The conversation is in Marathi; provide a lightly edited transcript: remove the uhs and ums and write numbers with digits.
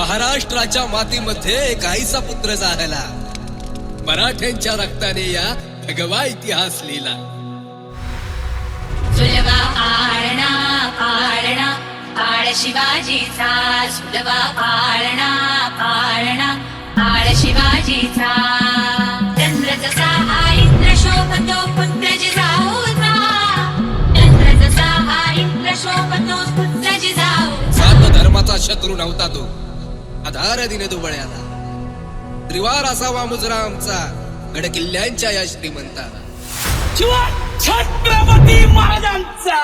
महाराष्ट्राच्या मातीमध्ये एक आईचा पुत्र जाहला, मराठ्यांच्या रक्ताने या भगवा इतिहास लिहिला. सुलभा पाळणा पाळणा काळ शिवाजीचा, सुलभा पाळणा पाळणा काळ शिवाजीचा. चंद्र जसा हा इंद्र शोभतो पुत्र जिजाऊचा, चंद्र जसा हा इंद्र शोभतो पुत्र जिजाऊचा. सात धर्माचा शत्रू नव्हता तो, आधार दिने दुबळ्याला. त्रिवार असावा मुजरा आमचा, गड किल्ल्यांच्या या श्रीमंताला. छत्रपती महाराजांचा